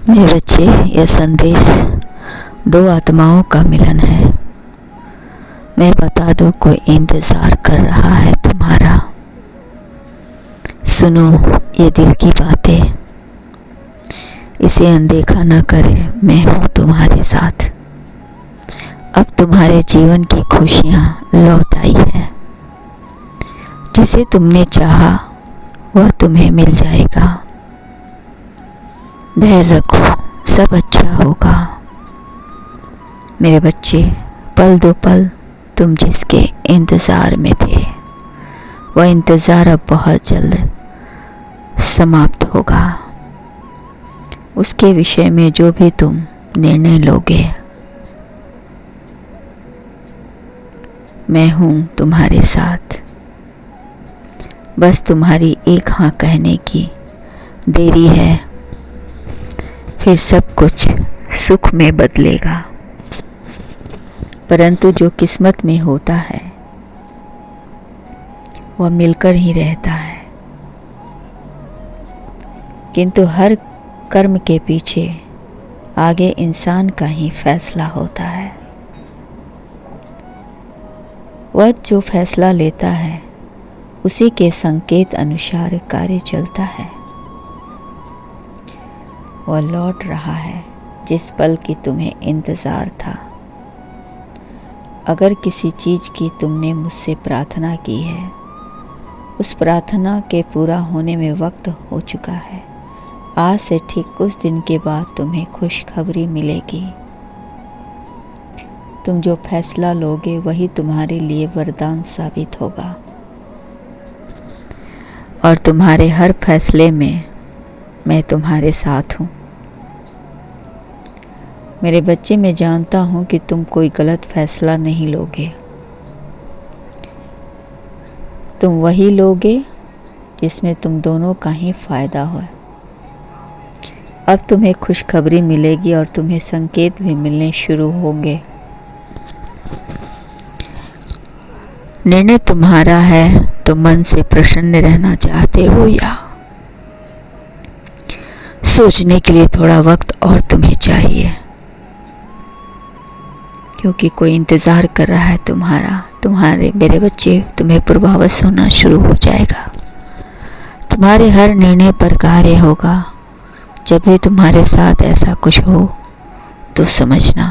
मेरे बच्चे, यह संदेश दो आत्माओं का मिलन है। मैं बता दूं, कोई इंतज़ार कर रहा है तुम्हारा। सुनो ये दिल की बातें, इसे अनदेखा न करे। मैं हूँ तुम्हारे साथ। अब तुम्हारे जीवन की खुशियाँ लौट आई है। जिसे तुमने चाहा वह तुम्हें मिल जाएगा। धैर्य रखो, सब अच्छा होगा। मेरे बच्चे, पल दो पल तुम जिसके इंतज़ार में थे, वह इंतज़ार अब बहुत जल्द समाप्त होगा। उसके विषय में जो भी तुम निर्णय लोगे, मैं हूँ तुम्हारे साथ। बस तुम्हारी एक हाँ कहने की देरी है, फिर सब कुछ सुख में बदलेगा। परंतु जो किस्मत में होता है वह मिलकर ही रहता है। किंतु हर कर्म के पीछे आगे इंसान का ही फैसला होता है। वह जो फैसला लेता है उसी के संकेत अनुसार कार्य चलता है। वह लौट रहा है जिस पल की तुम्हें इंतज़ार था। अगर किसी चीज़ की तुमने मुझसे प्रार्थना की है, उस प्रार्थना के पूरा होने में वक्त हो चुका है। आज से ठीक कुछ दिन के बाद तुम्हें खुशखबरी मिलेगी। तुम जो फैसला लोगे वही तुम्हारे लिए वरदान साबित होगा। और तुम्हारे हर फैसले में मैं तुम्हारे साथ हूँ। मेरे बच्चे, मैं जानता हूँ कि तुम कोई गलत फैसला नहीं लोगे। तुम वही लोगे जिसमें तुम दोनों का ही फायदा हो। अब तुम्हें खुशखबरी मिलेगी और तुम्हें संकेत भी मिलने शुरू होंगे। निर्णय तुम्हारा है। तुम मन से प्रसन्न रहना चाहते हो या सोचने के लिए थोड़ा वक्त और तुम्हें चाहिए, क्योंकि कोई इंतज़ार कर रहा है तुम्हारे मेरे बच्चे। तुम्हें पूर्वावश होना शुरू हो जाएगा। तुम्हारे हर निर्णय पर कार्य होगा। जब भी तुम्हारे साथ ऐसा कुछ हो तो समझना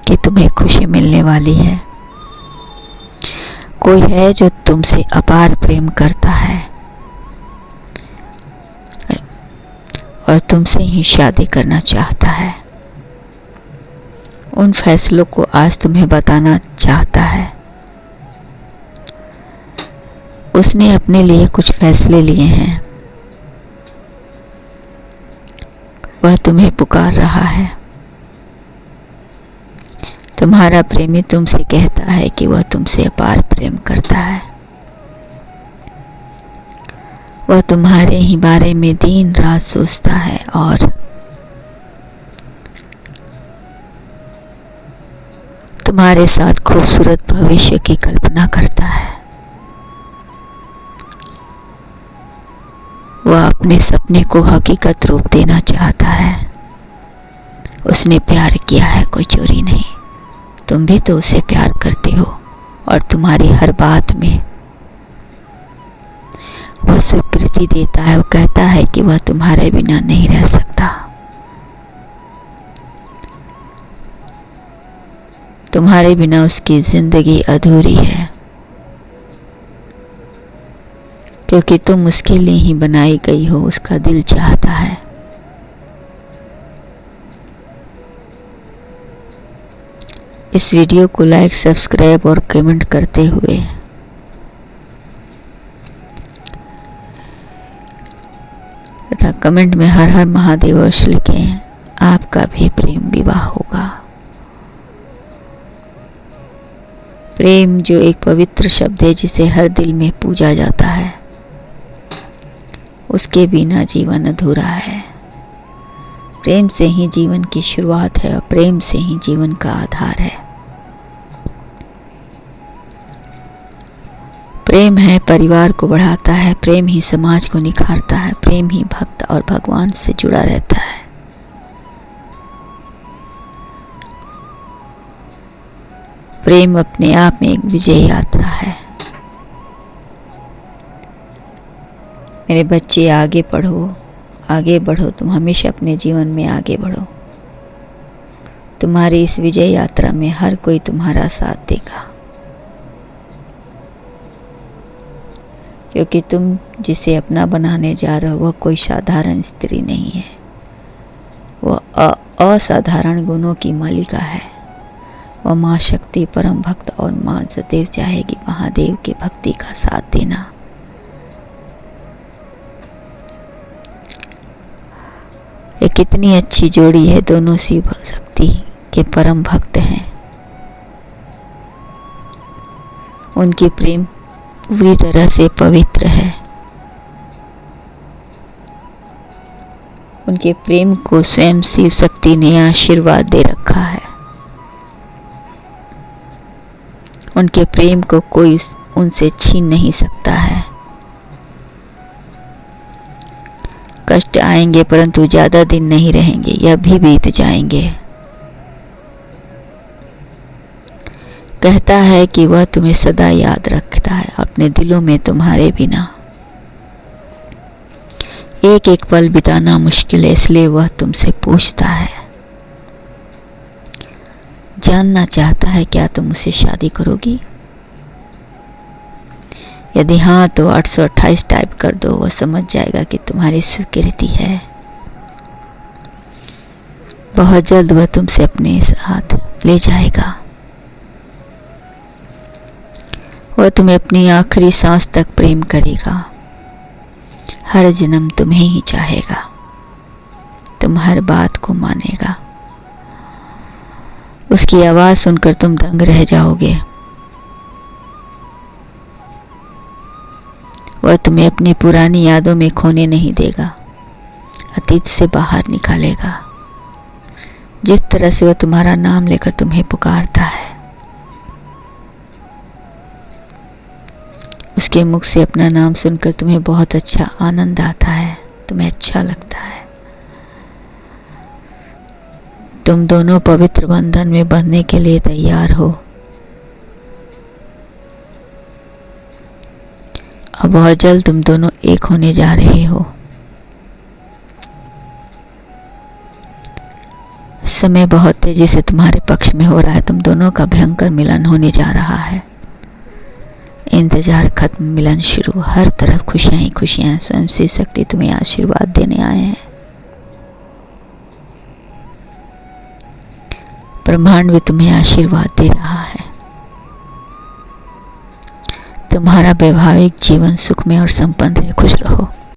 कि तुम्हें खुशी मिलने वाली है। कोई है जो तुमसे अपार प्रेम करता है और तुमसे ही शादी करना चाहता है। उन फैसलों को आज तुम्हें बताना चाहता है। उसने अपने लिए कुछ फैसले लिए हैं। वह तुम्हें पुकार रहा है। तुम्हारा प्रेमी तुमसे कहता है कि वह तुमसे अपार प्रेम करता है। वह तुम्हारे ही बारे में दिन रात सोचता है और तुम्हारे साथ खूबसूरत भविष्य की कल्पना करता है। वह अपने सपने को हकीकत रूप देना चाहता है। उसने प्यार किया है, कोई चोरी नहीं। तुम भी तो उसे प्यार करते हो और तुम्हारी हर बात में वह स्वीकृति देता है। वह कहता है कि वह तुम्हारे बिना नहीं रह सकता। तुम्हारे बिना उसकी जिंदगी अधूरी है, क्योंकि तुम उसके लिए ही बनाई गई हो। उसका दिल चाहता है। इस वीडियो को लाइक, सब्सक्राइब और कमेंट करते हुए तथा कमेंट में हर हर महादेव अवश्य लिखें। आपका भी प्रेम विवाह होगा। प्रेम जो एक पवित्र शब्द है, जिसे हर दिल में पूजा जाता है, उसके बिना जीवन अधूरा है। प्रेम से ही जीवन की शुरुआत है और प्रेम से ही जीवन का आधार है। प्रेम है परिवार को बढ़ाता है। प्रेम ही समाज को निखारता है। प्रेम ही भक्त और भगवान से जुड़ा रहता है। प्रेम अपने आप में एक विजय यात्रा है। मेरे बच्चे आगे बढ़ो, तुम हमेशा अपने जीवन में आगे बढ़ो। तुम्हारी इस विजय यात्रा में हर कोई तुम्हारा साथ देगा, क्योंकि तुम जिसे अपना बनाने जा रहे हो वह कोई साधारण स्त्री नहीं है, वह असाधारण गुणों की मालिका है। वह माँ शक्ति, परम भक्त और माँ सदैव चाहेगी महादेव के भक्ति का साथ देना। ये कितनी अच्छी जोड़ी है, दोनों शिव शक्ति के परम भक्त हैं। उनकी प्रेम पूरी तरह से पवित्र है। उनके प्रेम को स्वयं शिव शक्ति ने आशीर्वाद दे रखा है। उनके प्रेम को कोई उनसे छीन नहीं सकता है। कष्ट आएंगे परंतु ज़्यादा दिन नहीं रहेंगे, यह भी बीत जाएंगे। कहता है कि वह तुम्हें सदा याद रखता है, अपने दिलों में तुम्हारे बिना एक एक पल बिताना मुश्किल है, इसलिए वह तुमसे पूछता है, जानना चाहता है क्या तुम मुझसे शादी करोगी? यदि हाँ तो 828 टाइप कर दो, वह समझ जाएगा कि तुम्हारी स्वीकृति है। बहुत जल्द वह तुमसे अपने साथ ले जाएगा। वह तुम्हें अपनी आखिरी सांस तक प्रेम करेगा। हर जन्म तुम्हें ही चाहेगा। तुम हर बात को मानेगा। उसकी आवाज़ सुनकर तुम दंग रह जाओगे। वह तुम्हें अपनी पुरानी यादों में खोने नहीं देगा, अतीत से बाहर निकालेगा। जिस तरह से वह तुम्हारा नाम लेकर तुम्हें पुकारता है, उसके मुख से अपना नाम सुनकर तुम्हें बहुत अच्छा आनंद आता है, तुम्हें अच्छा लगता है। तुम दोनों पवित्र बंधन में बंधने के लिए तैयार हो। अब बहुत जल्द तुम दोनों एक होने जा रहे हो। समय बहुत तेजी से तुम्हारे पक्ष में हो रहा है। तुम दोनों का भयंकर मिलन होने जा रहा है। इंतजार खत्म, मिलन शुरू। हर तरफ खुशियां ही खुशियां। स्वयं शिव शक्ति तुम्हें आशीर्वाद देने आए हैं। ब्रह्मांड भी तुम्हें आशीर्वाद दे रहा है। तुम्हारा वैवाहिक जीवन सुखमय और संपन्न रहे। खुश रहो।